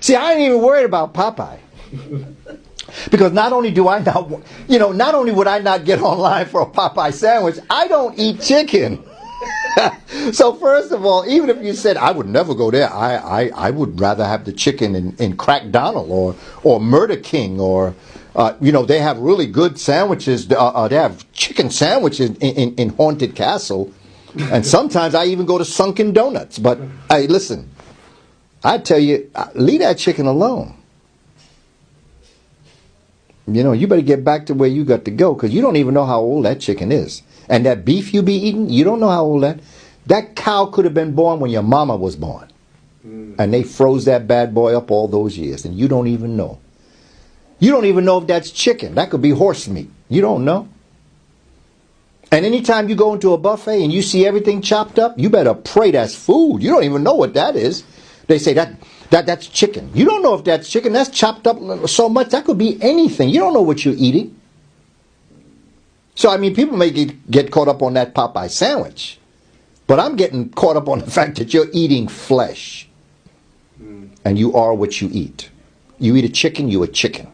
See, I ain't even worried about Popeye. Because not only do I not, not only would I not get online for a Popeye sandwich, I don't eat chicken. So first of all, even if you said I would never go there, I would rather have the chicken in Crack Donald or Murder King or they have really good sandwiches. They have chicken sandwiches in Haunted Castle, and sometimes I even go to Sunken Donuts. But hey, listen, I tell you, leave that chicken alone. You better get back to where you got to go, because you don't even know how old that chicken is. And that beef you be eating, you don't know how old that cow could have been born when your mama was born. And they froze that bad boy up all those years, and you don't even know. You don't even know if that's chicken. That could be horse meat. You don't know. And anytime you go into a buffet and you see everything chopped up, you better pray that's food. You don't even know what that is. They say that's chicken. You don't know if that's chicken. That's chopped up so much. That could be anything. You don't know what you're eating. So, I mean, people may get caught up on that Popeye sandwich. But I'm getting caught up on the fact that you're eating flesh. And you are what you eat. You eat a chicken, you're a chicken.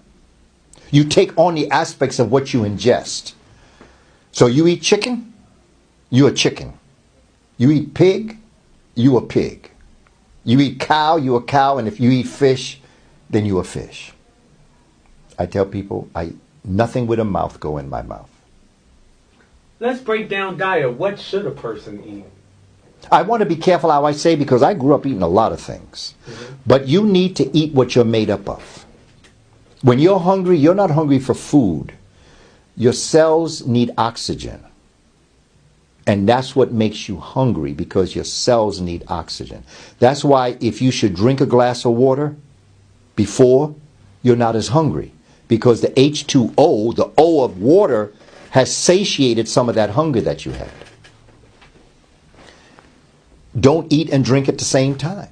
You take on the aspects of what you ingest. So you eat chicken, you're a chicken. You eat pig, you a pig. You eat cow, you a cow. And if you eat fish, then you a fish. I tell people, nothing with a mouth go in my mouth. Let's break down diet. What should a person eat? I want to be careful how I say, because I grew up eating a lot of things. But you need to eat what you're made up of. When you're hungry, you're not hungry for food. Your cells need oxygen. And that's what makes you hungry, because your cells need oxygen. That's why if you should drink a glass of water before, you're not as hungry. Because the H2O, the O of water, has satiated some of that hunger that you had. Don't eat and drink at the same time,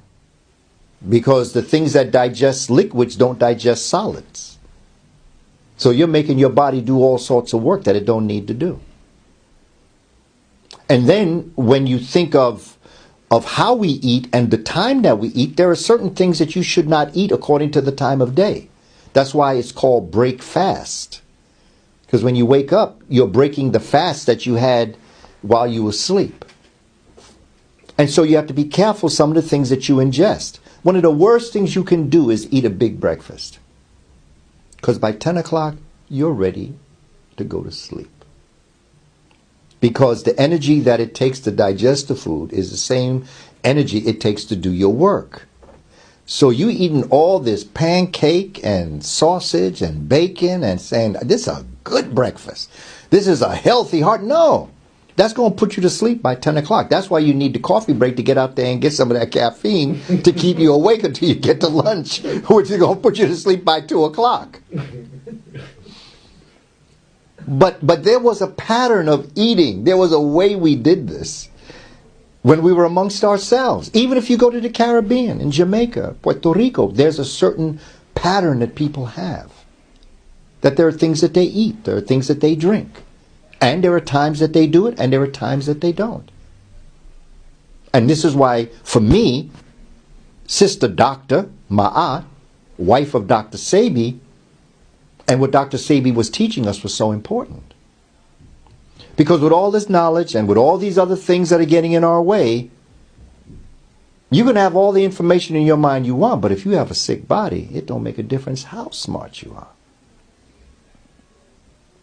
because the things that digest liquids don't digest solids. So you're making your body do all sorts of work that it don't need to do. And then when you think of how we eat and the time that we eat, there are certain things that you should not eat according to the time of day. That's why it's called break fast. Because when you wake up, you're breaking the fast that you had while you were asleep. And so you have to be careful some of the things that you ingest. One of the worst things you can do is eat a big breakfast. Because by 10 o'clock, you're ready to go to sleep. Because the energy that it takes to digest the food is the same energy it takes to do your work. So you eating all this pancake and sausage and bacon and saying, this is a good breakfast. This is a healthy heart. No. That's going to put you to sleep by 10 o'clock. That's why you need the coffee break to get out there and get some of that caffeine to keep you awake until you get to lunch, which is going to put you to sleep by 2 o'clock. But there was a pattern of eating. There was a way we did this when we were amongst ourselves. Even if you go to the Caribbean, in Jamaica, Puerto Rico, there's a certain pattern that people have. That there are things that they eat. There are things that they drink. And there are times that they do it, and there are times that they don't. And this is why, for me, Sister Dr. Ma'at, wife of Dr. Sebi, and what Dr. Sebi was teaching us was so important. Because with all this knowledge and with all these other things that are getting in our way, you can have all the information in your mind you want, but if you have a sick body, it don't make a difference how smart you are.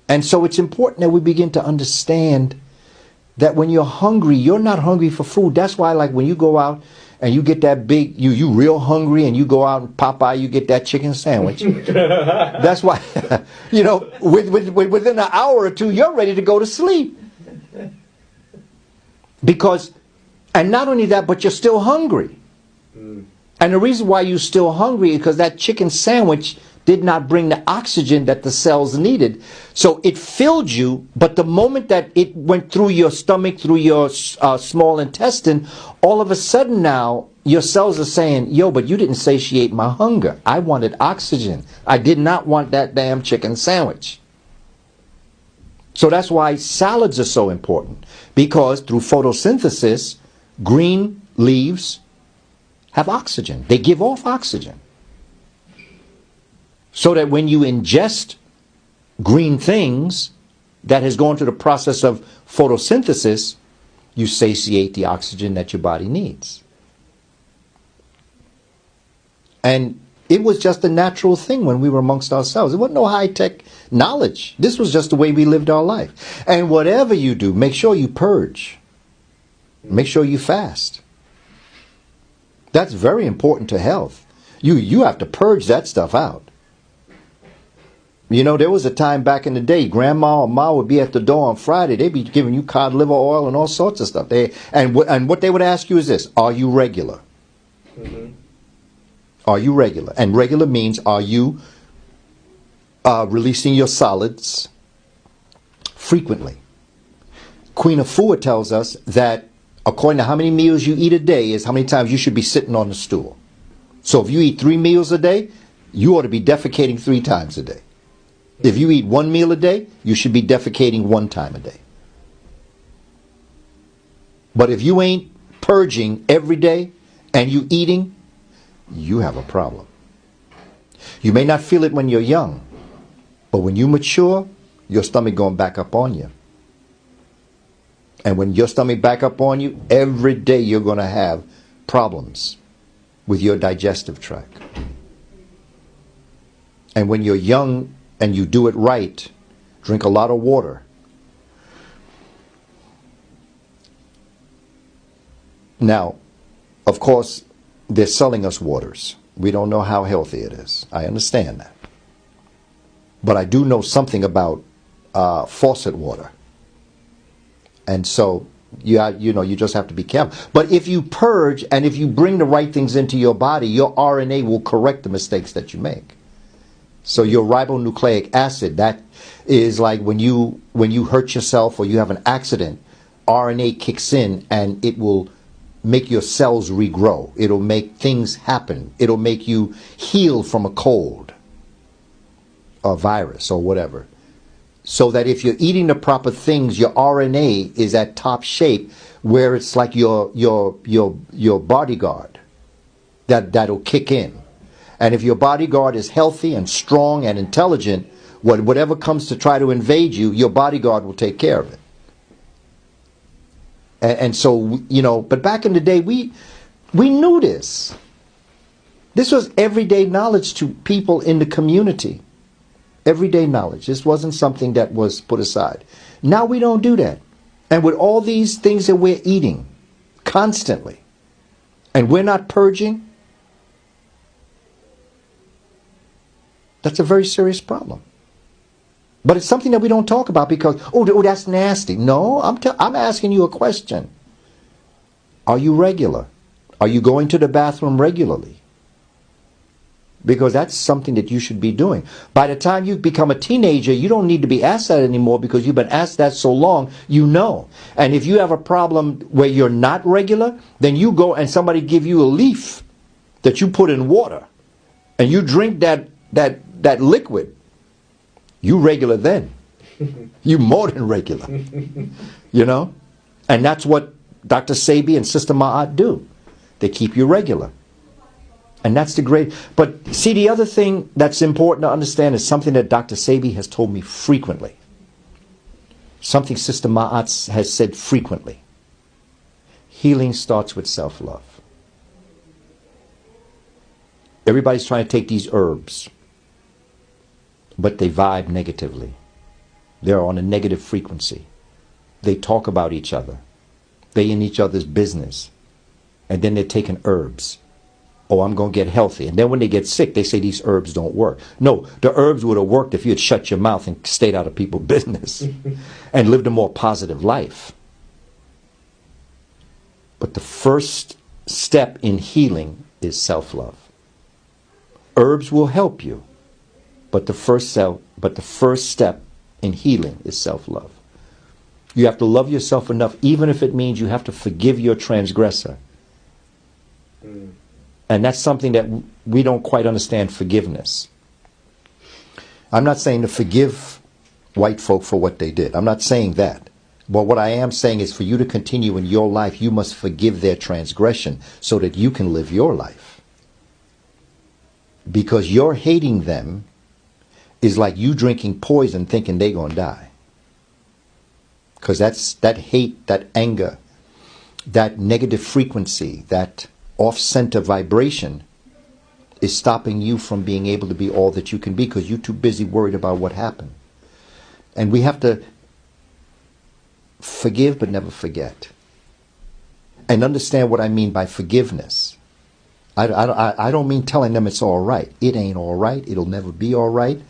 And so it's important that we begin to understand that when you're hungry, you're not hungry for food. That's why, like, when you go out and you get that big, you real hungry, and you go out and Popeye, you get that chicken sandwich. That's why, within an hour or two, you're ready to go to sleep. Because, and not only that, but you're still hungry. And the reason why you're still hungry is because that chicken sandwich did not bring the oxygen that the cells needed. So it filled you, but the moment that it went through your stomach, through your small intestine, all of a sudden now, your cells are saying, yo, but you didn't satiate my hunger. I wanted oxygen. I did not want that damn chicken sandwich. So that's why salads are so important. Because through photosynthesis, green leaves have oxygen. They give off oxygen. So that when you ingest green things that has gone through the process of photosynthesis, you satiate the oxygen that your body needs. And it was just a natural thing when we were amongst ourselves. There wasn't no high-tech knowledge. This was just the way we lived our life. And whatever you do, make sure you purge. Make sure you fast. That's very important to health. You have to purge that stuff out. You know, there was a time back in the day, grandma or ma would be at the door on Friday. They'd be giving you cod liver oil and all sorts of stuff. And what they would ask you is this: are you regular? Mm-hmm. Are you regular? And regular means, are you releasing your solids frequently? Queen Afua tells us that according to how many meals you eat a day is how many times you should be sitting on the stool. So if you eat 3 meals a day, you ought to be defecating 3 times a day. If you eat 1 meal a day, you should be defecating 1 time a day. But if you ain't purging every day and you eating, you have a problem. You may not feel it when you're young, but when you mature, your stomach going back up on you. And when your stomach back up on you, every day you're going to have problems with your digestive tract. And when you're young and you do it right, drink a lot of water. Now, of course, they're selling us waters. We don't know how healthy it is. I understand that. But I do know something about faucet water. And so, you just have to be careful. But if you purge and if you bring the right things into your body, your RNA will correct the mistakes that you make. So your ribonucleic acid, that is like when you hurt yourself or you have an accident, RNA kicks in and it will make your cells regrow. It'll make things happen. It'll make you heal from a cold or virus or whatever. So that if you're eating the proper things, your RNA is at top shape where it's like your bodyguard that'll kick in. And if your bodyguard is healthy and strong and intelligent, whatever comes to try to invade you, your bodyguard will take care of it. And so, but back in the day, we knew this. This was everyday knowledge to people in the community. Everyday knowledge. This wasn't something that was put aside. Now we don't do that. And with all these things that we're eating constantly, and we're not purging, that's a very serious problem. But it's something that we don't talk about because, that's nasty. No, I'm asking you a question. Are you regular? Are you going to the bathroom regularly? Because that's something that you should be doing. By the time you become a teenager, you don't need to be asked that anymore because you've been asked that so long, you know. And if you have a problem where you're not regular, then you go and somebody give you a leaf that you put in water and you drink that liquid. You regular then. You more than regular. And that's what Dr. Sebi and Sister Ma'at do. They keep you regular. And that's the great. But see, the other thing that's important to understand is something that Dr. Sebi has told me frequently. Something Sister Ma'at has said frequently. Healing starts with self-love. Everybody's trying to take these herbs, but they vibe negatively. They're on a negative frequency. They talk about each other. They're in each other's business. And then they're taking herbs. Oh, I'm going to get healthy. And then when they get sick, they say these herbs don't work. No, the herbs would have worked if you had shut your mouth and stayed out of people's business and lived a more positive life. But the first step in healing is self-love. Herbs will help you, but the first step in healing is self-love. You have to love yourself enough, even if it means you have to forgive your transgressor. And that's something that we don't quite understand, forgiveness. I'm not saying to forgive white folk for what they did. I'm not saying that. But what I am saying is for you to continue in your life, you must forgive their transgression so that you can live your life. Because your hating them is like you drinking poison thinking they're going to die. Because that's that hate, that anger, that negative frequency, that off-center vibration is stopping you from being able to be all that you can be because you're too busy worried about what happened. And we have to forgive but never forget. And understand what I mean by forgiveness. I don't mean telling them it's all right. It ain't all right. It'll never be all right.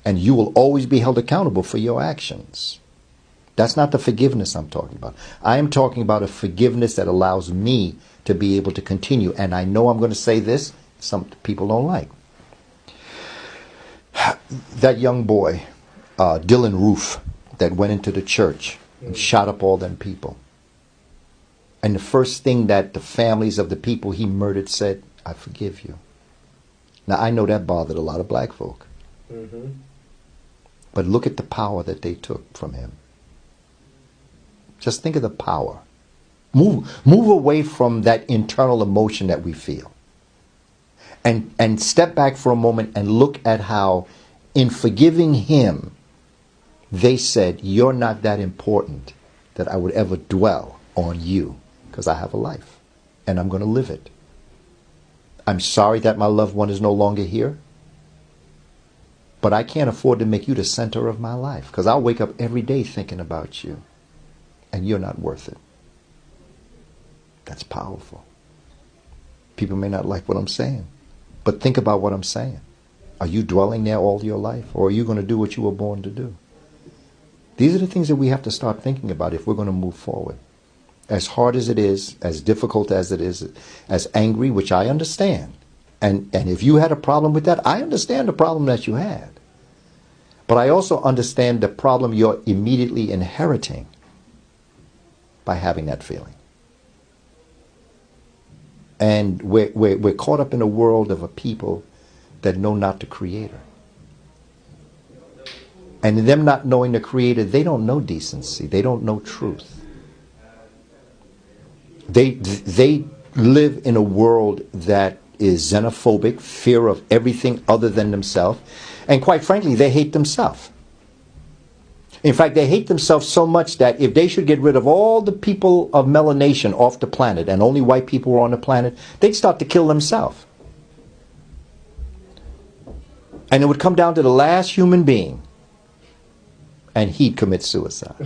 And you will always be held accountable for your actions. That's not the forgiveness I'm talking about. I am talking about a forgiveness that allows me to be able to continue. And I know I'm going to say this, some people don't like. That young boy, Dylan Roof, that went into the church and shot up all them people. And the first thing that the families of the people he murdered said, I forgive you. Now, I know that bothered a lot of black folk. Mm-hmm. But look at the power that they took from him. Just think of the power. Move away from that internal emotion that we feel. And step back for a moment and look at how, in forgiving him, they said, you're not that important that I would ever dwell on you. Because I have a life, and I'm going to live it. I'm sorry that my loved one is no longer here, but I can't afford to make you the center of my life, because I'll wake up every day thinking about you, and you're not worth it. That's powerful. People may not like what I'm saying, but think about what I'm saying. Are you dwelling there all your life, or are you going to do what you were born to do? These are the things that we have to start thinking about if we're going to move forward. As hard as it is, as difficult as it is, as angry, which I understand. And if you had a problem with that, I understand the problem that you had. But I also understand the problem you're immediately inheriting by having that feeling. And we're caught up in a world of a people that know not the Creator. And them not knowing the Creator, they don't know decency. They don't know truth. They live in a world that is xenophobic, fear of everything other than themselves, and quite frankly, they hate themselves. In fact, they hate themselves so much that if they should get rid of all the people of melanation off the planet and only white people were on the planet, they'd start to kill themselves. And it would come down to the last human being, and he'd commit suicide.